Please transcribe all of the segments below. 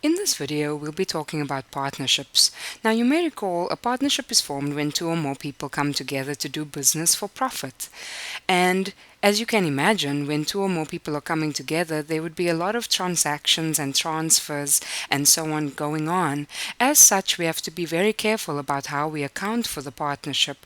In this video, we'll be talking about partnerships. Now, you may recall a partnership is formed when two or more people come together to do business for profit. And as you can imagine, when two or more people are coming together, there would be a lot of transactions and transfers and so on going on. As such, we have to be very careful about how we account for the partnership.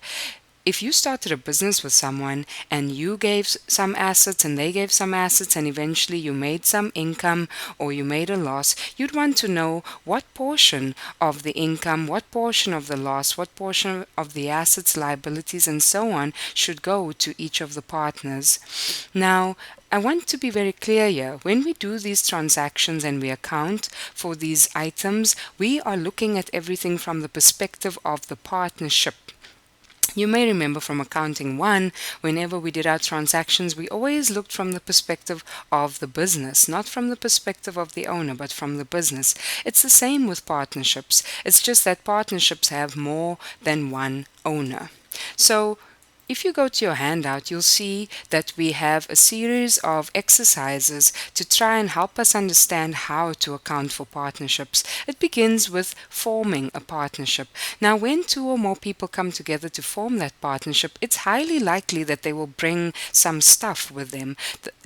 If you started a business with someone and you gave some assets and they gave some assets and eventually you made some income or you made a loss, you'd want to know what portion of the income, what portion of the loss, what portion of the assets, liabilities, and so on should go to each of the partners. Now, I want to be very clear here. When we do these transactions and we account for these items, we are looking at everything from the perspective of the partnership. You may remember from Accounting 1, whenever we did our transactions, we always looked from the perspective of the business, not from the perspective of the owner, but from the business. It's the same with partnerships. It's just that partnerships have more than one owner. So, if you go to your handout, you'll see that we have a series of exercises to try and help us understand how to account for partnerships. It begins with forming a partnership. Now, when two or more people come together to form that partnership, it's highly likely that they will bring some stuff with them.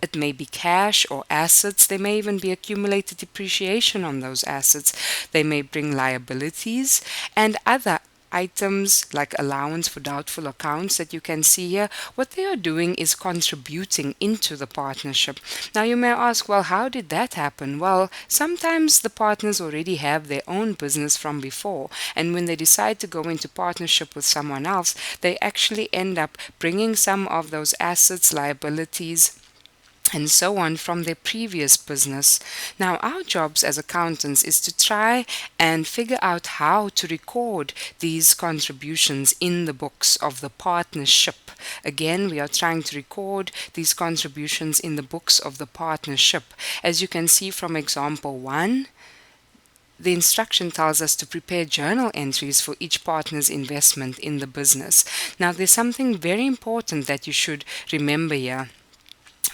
It may be cash or assets. There may even be accumulated depreciation on those assets. They may bring liabilities and other items like allowance for doubtful accounts that you can see here. What they are doing is contributing into the partnership. Now you may ask, well, how did that happen? Well, sometimes the partners already have their own business from before, and when they decide to go into partnership with someone else, they actually end up bringing some of those assets, liabilities, and so on from their previous business. Now, our jobs as accountants is to try and figure out how to record these contributions in the books of the partnership. Again, we are trying to record these contributions in the books of the partnership. As you can see from example 1, the instruction tells us to prepare journal entries for each partner's investment in the business. Now, there's something very important that you should remember here.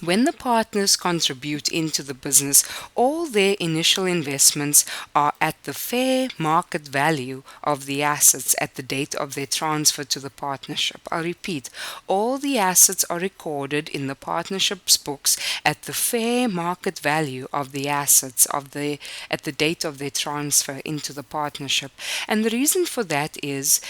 When the partners contribute into the business, all their initial investments are at the fair market value of the assets at the date of their transfer to the partnership. I'll repeat, all the assets are recorded in the partnership's books at the fair market value of the assets at the date of their transfer into the partnership. And the reason for that is,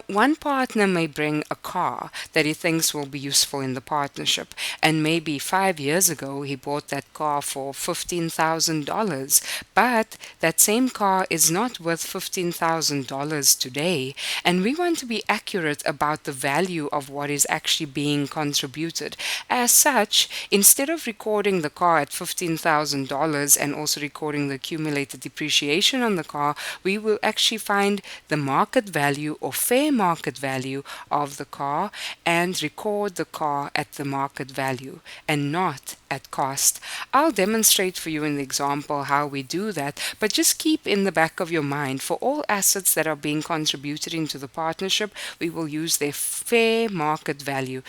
one partner may bring a car that he thinks will be useful in the partnership, and maybe 5 years ago he bought that car for $15,000, but that same car is not worth $15,000 today, and we want to be accurate about the value of what is actually being contributed. As such, instead of recording the car at $15,000 and also recording the accumulated depreciation on the car, we will actually find the market value or fair market value of the car and record the car at the market value and not at cost. I'll demonstrate for you in the example how we do that, but just keep in the back of your mind, for all assets that are being contributed into the partnership, we will use their fair market value,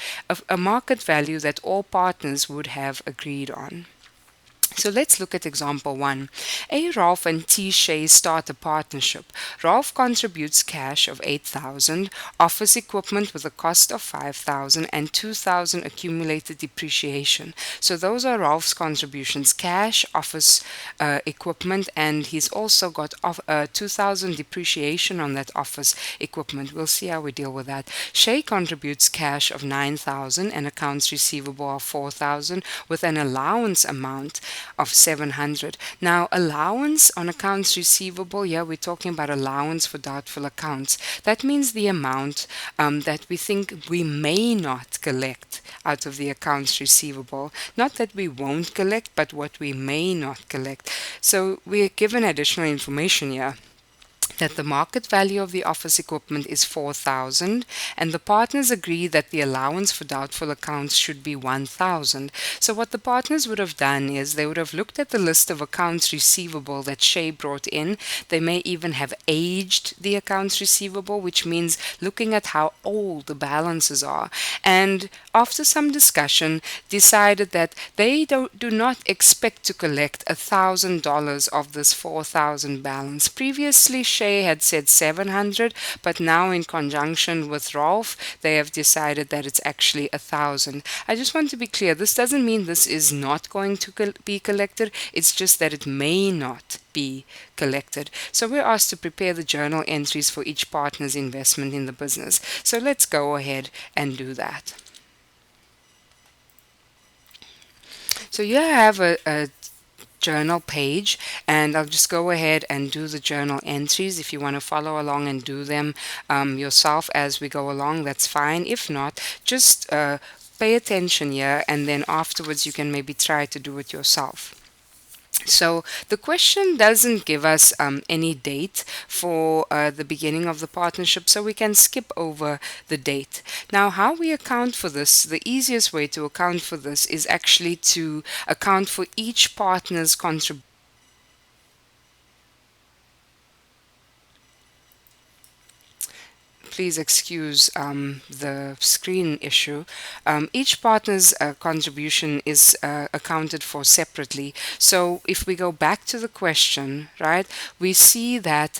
a market value that all partners would have agreed on. So let's look at example 1. A. Ralph and T. Shay start a partnership. Ralph contributes cash of $8,000, office equipment with a cost of $5,000, and $2,000 accumulated depreciation. So those are Ralph's contributions: cash, office equipment, and he's also got $2,000 depreciation on that office equipment. We'll see how we deal with that. Shay contributes cash of $9,000 and accounts receivable of $4,000 with an allowance amount of $700. Now, allowance on accounts receivable, we're talking about allowance for doubtful accounts. That means the amount that we think we may not collect out of the accounts receivable. Not that we won't collect, but what we may not collect. So we're given additional information here. that the market value of the office equipment is 4,000, and the partners agree that the allowance for doubtful accounts should be 1,000. So what the partners would have done is they would have looked at the list of accounts receivable that Shay brought in. They may even have aged the accounts receivable, which means looking at how old the balances are. And after some discussion, decided that they do not expect to collect $1,000 of this 4,000 balance. Previously, Shay had said 700, but now in conjunction with Rolf, they have decided that it's actually 1,000. I just want to be clear, this doesn't mean this is not going to be collected, it's just that it may not be collected. So we're asked to prepare the journal entries for each partner's investment in the business. So let's go ahead and do that. So you have a journal page, and I'll just go ahead and do the journal entries. If you want to follow along and do them yourself as we go along, that's fine. If not, just pay attention here, and then afterwards you can maybe try to do it yourself. So the question doesn't give us any date for the beginning of the partnership, so we can skip over the date. Now, how we account for this, the easiest way to account for this is actually to account for each partner's contribution. Please excuse the screen issue. Each partner's contribution is accounted for separately. So if we go back to the question, right, we see that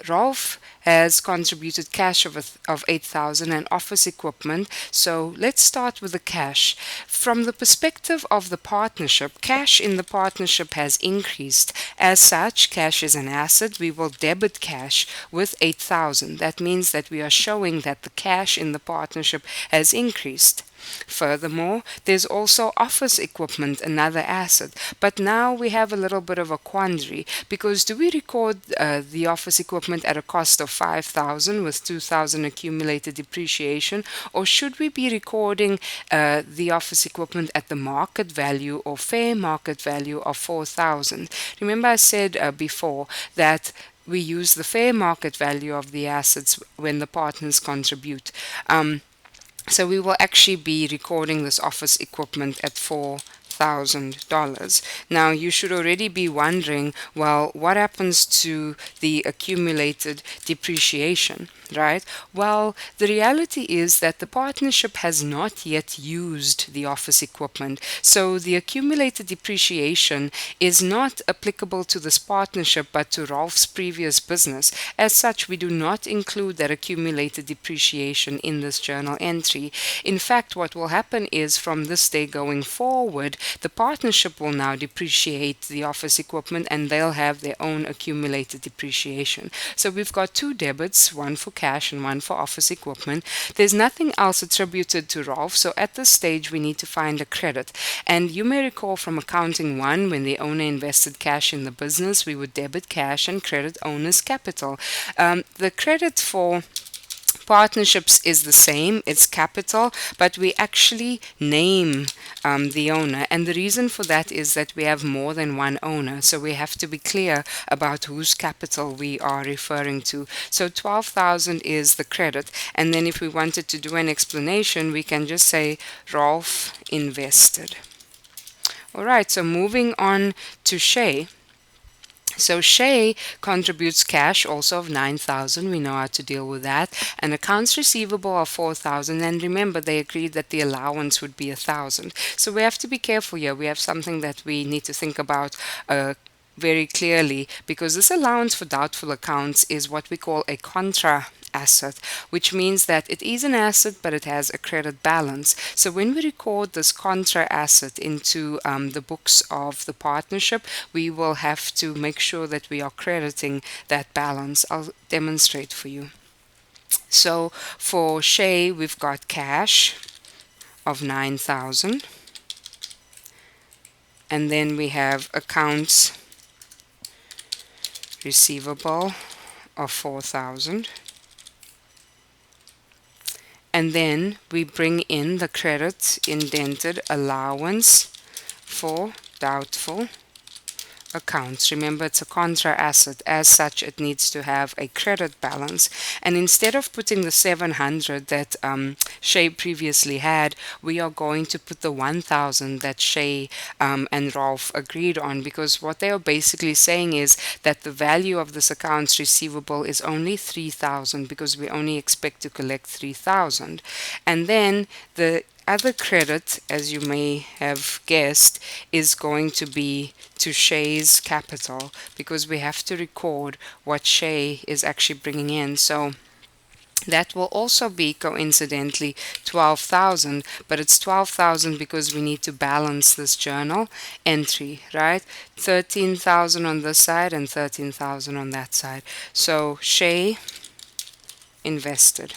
Rolf has contributed cash of 8,000 and office equipment. So let's start with the cash. From the perspective of the partnership, cash in the partnership has increased. As such, cash is an asset. We will debit cash with 8,000. That means that we are showing that the cash in the partnership has increased. Furthermore, there's also office equipment, another asset. But now we have a little bit of a quandary, because do we record the office equipment at a cost of 5,000 with 2,000 accumulated depreciation, or should we be recording the office equipment at the market value or fair market value of 4,000? Remember I said before that we use the fair market value of the assets when the partners contribute. So we will actually be recording this office equipment at $4,000. Now you should already be wondering, well, what happens to the accumulated depreciation, right? Well, the reality is that the partnership has not yet used the office equipment. So the accumulated depreciation is not applicable to this partnership, but to Rolf's previous business. As such, we do not include that accumulated depreciation in this journal entry. In fact, what will happen is from this day going forward, the partnership will now depreciate the office equipment, and they'll have their own accumulated depreciation. So we've got two debits, one for cash and one for office equipment. There's nothing else attributed to Rolf, so at this stage we need to find a credit. And you may recall from accounting 1, when the owner invested cash in the business, we would debit cash and credit owner's capital. The credit for partnerships is the same, it's capital, but we actually name the owner, and the reason for that is that we have more than one owner, so we have to be clear about whose capital we are referring to. So 12,000 is the credit, and then if we wanted to do an explanation, we can just say Rolf invested. Alright, so moving on to Shay. So Shay contributes cash also of 9,000. We know how to deal with that. And accounts receivable of 4,000. And remember, they agreed that the allowance would be 1,000. So we have to be careful here. We have something that we need to think about very clearly, because this allowance for doubtful accounts is what we call a contra asset, which means that it is an asset, but it has a credit balance. So when we record this contra asset into the books of the partnership, we will have to make sure that we are crediting that balance. I'll demonstrate for you. So for Shay, we've got cash of 9,000, and then we have accounts receivable of 4,000. And then we bring in the credit indented allowance for doubtful accounts. Remember, it's a contra asset. As such, it needs to have a credit balance. And instead of putting the 700 that Shay previously had, we are going to put the 1,000 that Shay and Rolf agreed on, because what they are basically saying is that the value of this accounts receivable is only 3,000, because we only expect to collect 3,000. And then the other credit, as you may have guessed, is going to be to Shay's capital, because we have to record what Shay is actually bringing in. So that will also be coincidentally 12,000, but it's 12,000 because we need to balance this journal entry, right? 13,000 on this side and 13,000 on that side. So Shay invested.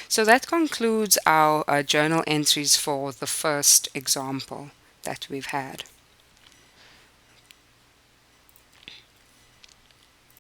So that concludes our journal entries for the first example that we've had.